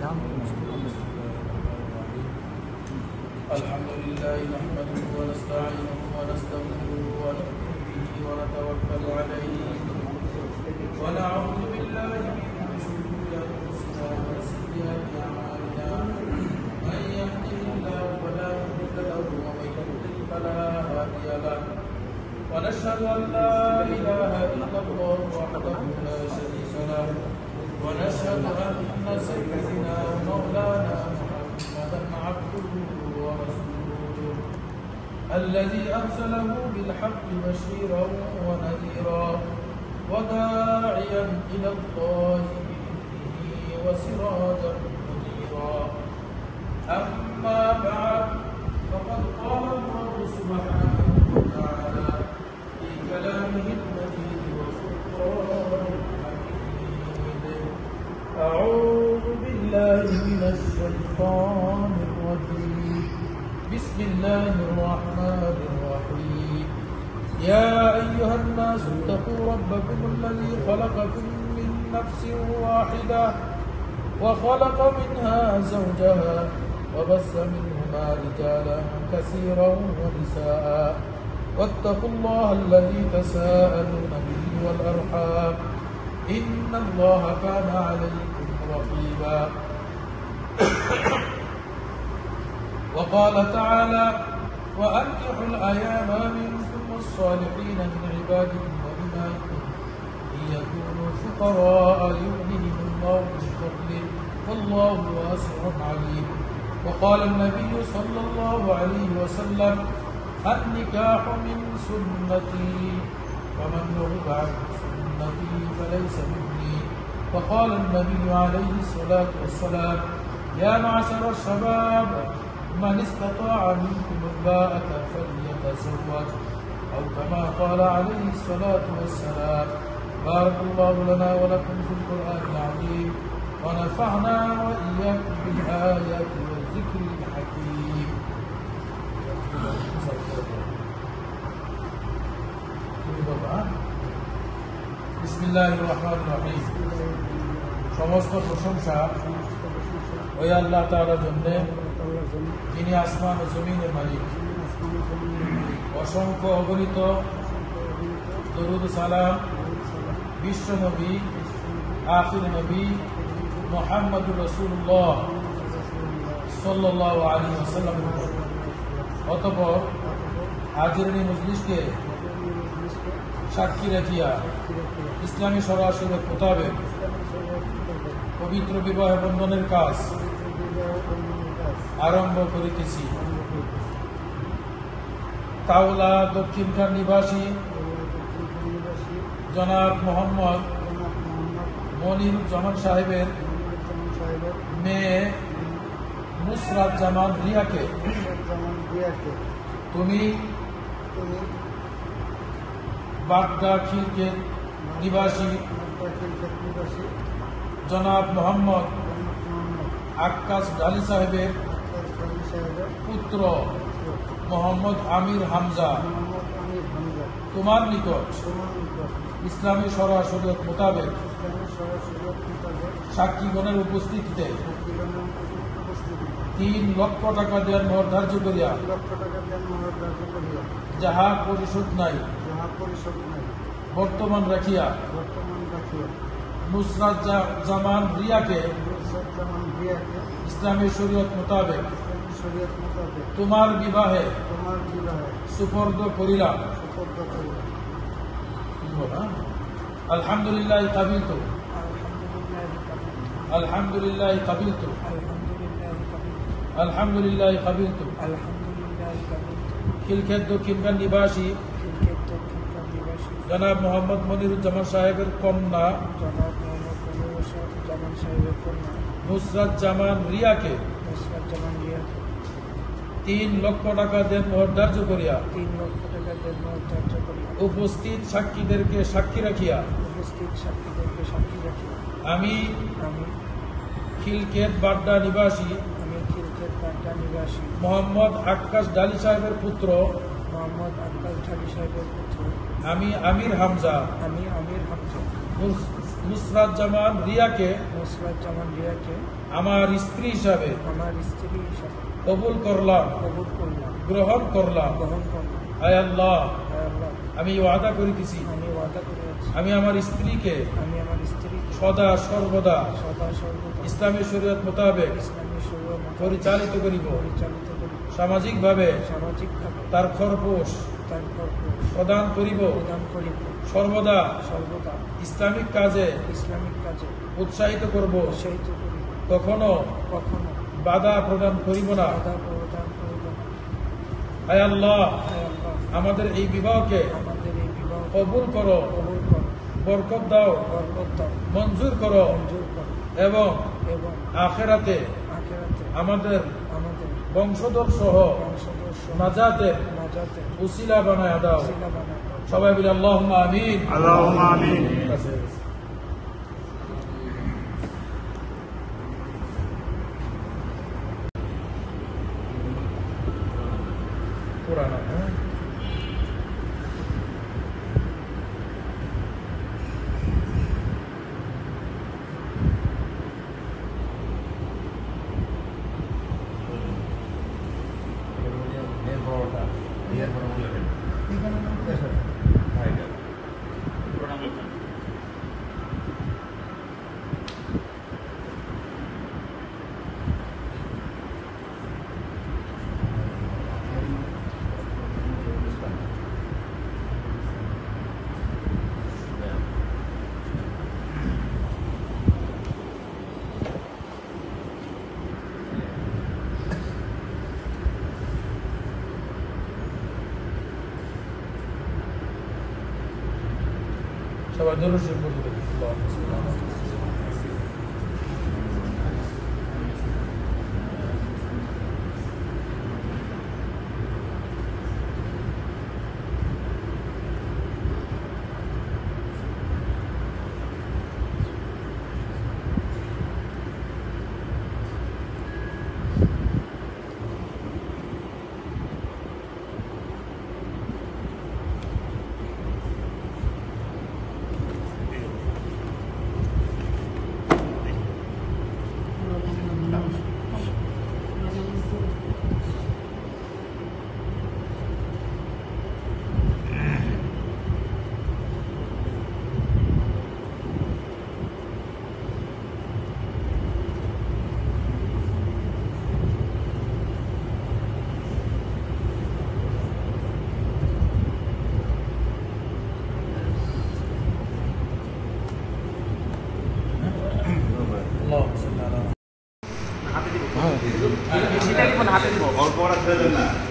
الحمد لله نحمده ونستعينه ونستغفره ونؤمن به ونتوكل عليه ونعوذ بالله من شرور انفسنا وسيئات اعمالنا من يهده الله فلا مضل له ومن يضلل فلا هادي له ونشهد ان لا اله الا الله وحده لا شريك له ونشهد ان سيدنا ومولانا محمدا عبده ورسوله الذي أرسله بالحق بشيرا ونذيرا وداعيا إلى الله بإذنه وسراجا منيرا أما بعد فقد قال الله سبحانه وتعالى في كلامه المجيد وفرقانه الحميد أعوذ بالله من الشيطان الرجيم بسم الله الرحمن الرحيم يا أيها الناس اتقوا ربكم الذي خلقكم من نفس واحدة وخلق منها زوجها وبث منهما رجالا كثيرا ونساء واتقوا الله الذي تساءلون به والأرحام إن الله كان عليكم رقيبا وقال تعالى وأنكحوا الأيام منكم والصالحين من عبادكم وإمائكم إن يكونوا فقراء يغنيهم الله من فضله والله واسع عليم وقال النبي صلى الله عليه وسلم النكاح من سنتي ومن رغب عن سنتي فليس مني وقال النبي عليه الصلاة والسلام يا معشر الشباب من استطاع منكم الباءة فليتزوج أو كما قال عليه الصلاة والسلام بارك الله لنا ولكم في القرآن العظيم ونفعنا وإياكم بالآيات والذكر الحكيم بسم الله الرحمن الرحيم সমস্ত প্রশংসা ওই আল্লাহ তাআলার জন্য যিনি আসমান ও জমিনের মালিক অসংখ্য অগণিত দরুদ সালাম বিশ্ব নবী আখির নবী মুহাম্মদুর রাসূলুল্লাহ সাল্লাল্লাহু আলাইহি ওয়াসাল্লাম অতঃপর আজকের এই মজলিসকে সাক্ষী রাখিয়া ইসলামী শরীয়ত মোতাবেক পবিত্র বিবাহ বন্ধনের কাজ আরম্ভ করিতেছি। তাওলা দক্ষিণখান নিবাসী জনাব মোহাম্মদ মনিরুজ্জামান সাহেবের মেয়ে নুসরাত জামান রিয়াকে তুমি বাগদা খিলকেত নিবাসী জনাব মোহাম্মদ আক্কাস ডালি সাহেবের পুত্র মোহাম্মদ আমির হামজা তোমার নিকট ইসলামী শরীয়ত মোতাবেক সাক্ষীগণের উপস্থিতিতে 3 লক্ষ টাকা দেওয়ার মোহর ধার্য করিয়া যাহা পরিশোধ নাই বর্তমান রাখিয়া নুসরাত জামান রিয়াকে ইসলামী শরীয়ত মোতাবেক তোমার বিবাহে সুপর্দ করিলাম। আলহামদুলিল্লাহ কাবিলতু আলহামদুলিল্লাহ কাবিলতু আলহামদুলিল্লাহ কাবিলতু খিলকেত দক্ষিণখান নিবাসী জনাব মোহাম্মদ মনিরুজ্জামান সাহেবের কন্যা নুসরাত জামান রিয়াকে 3 লক্ষ টাকা দেন মোহর ধার্য করিয়া উপস্থিত সাক্ষীদেরকে সাক্ষী রাখিয়া আমি খিলকেত বাড্ডা নিবাসী মোহাম্মদ আক্কাস ডালি সাহেবের পুত্র আমি আমির হামজা নুসরাত জামান রিয়াকে নুসরাত জামান রিয়াকে আমার স্ত্রী হিসাবে আমার স্ত্রী হিসাবে কবুল করলাম, কবুল করলাম, গ্রহণ করলাম। গ্রহণ করলাম। আয় আল্লাহ, হে আল্লাহ, আমি ওয়াদা করিতেছি আমি ওয়াদা করিয়াছি আমি আমার স্ত্রীকে আমি আমার স্ত্রীকে সদা সর্বদা সদা সর্বদা ইসলামী শরীয়ত মোতাবেক ইসলামী শরীয়ত মোতাবেক পরিচালিত করিব, পরিচালিত করিব, সামাজিকভাবে সামাজিকভাবে তার খরপোশ তার কর্তব্য প্রদান করিব, প্রদান করিব, সর্বদা সর্বদা ইসলামিক কাজে ইসলামিক কাজে উৎসাহিত করব, উৎসাহিত করিব, কখনো কখনো বাধা প্রদান করিব না। বাধা প্রদান করিব না। আয় আল্লাহ, হে আল্লাহ, আমাদের এই বিবাহকে আমাদের এই বিবাহ কবুল করো, কবুল করো, বরকত দাও, বরকত দাও, মঞ্জুর করো মঞ্জুর করো এবং এবং আখেরাতে আখিরাতে আমাদের আমাদের বংশধর সহ বংশধর নাজাতের নাজাতে উসিলা বানায় দাও। ওসিলা বানায় দাও। সবাই বলে আল্লাহুম্মা আমিন। আল্লাহুম্মা আমিন। পুরানা, হ্যাঁ? সবাই দরুদ শরীফ পড়তে থাকি। আল্লাহুম্মা সাল্লি আলা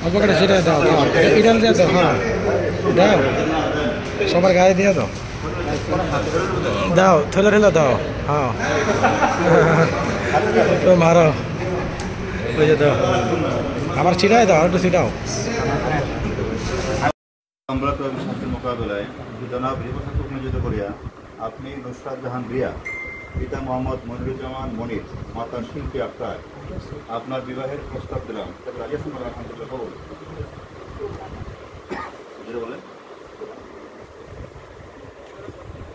অল্প করে সেটা দাও, এটা দিয়ে দাও, হ্যাঁ দাও, সবার গায়ে দিয়ে দাও, দাও ঠেলে ঠেলে দাও, হ্যাঁ তো মারো, ওই যে দাও, আবার ছিটাই দাও, আর একটু ছিটাও। আমরা তো শাস্তির মোকাবেলায় জনাব রিপোর্ট নিয়োজিত করিয়া আপনি নুসরাত জাহান রিয়া, পিতা মোহাম্মদ মনিরুজ্জামান মনির, মাতা শিল্পী আক্তার, আপনার বিবাহের প্রস্তাব দিলাম। রাজি আছেন? আলহামদুলিল্লাহ কবুল। বলেন,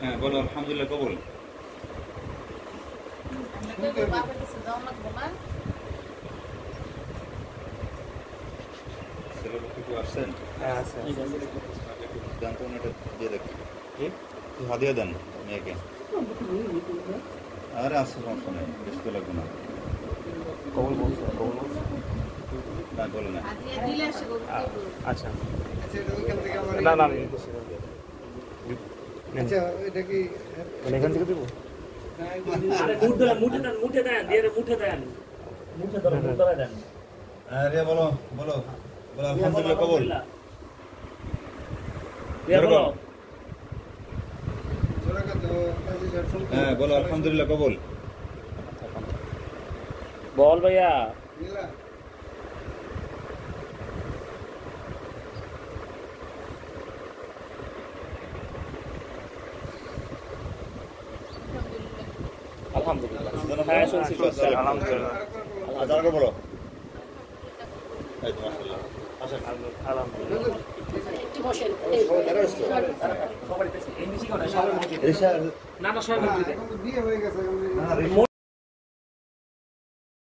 হ্যাঁ বলো আলহামদুলিল্লাহ কবুল। আসছেন? জানতো না, এটা দিয়ে দেখুন, হাদিয়া দেন মেয়েকে। আরে আসছে, সমস্যা নেই, বেশি তো লাগবে না। কবুল বলছে, কবুল বলছে না, বলে না। আচ্ছা না না আচ্ছা, এটা কি এখান থেকে দেবো? আরে বলো বলো বলো আলহামদুলিল্লাহ কবুল। হ্যাঁ বলো আলহামদুলিল্লাহ কবুল। বল ভাইয়া। আলহামদুলিল্লাহ, হ্যাঁ শুনছি, আলহামদুলিল্লাহ। আচ্ছা বলো। এই তো মাশাআল্লাহ। একটু বসেন রেশা- না, রেশা-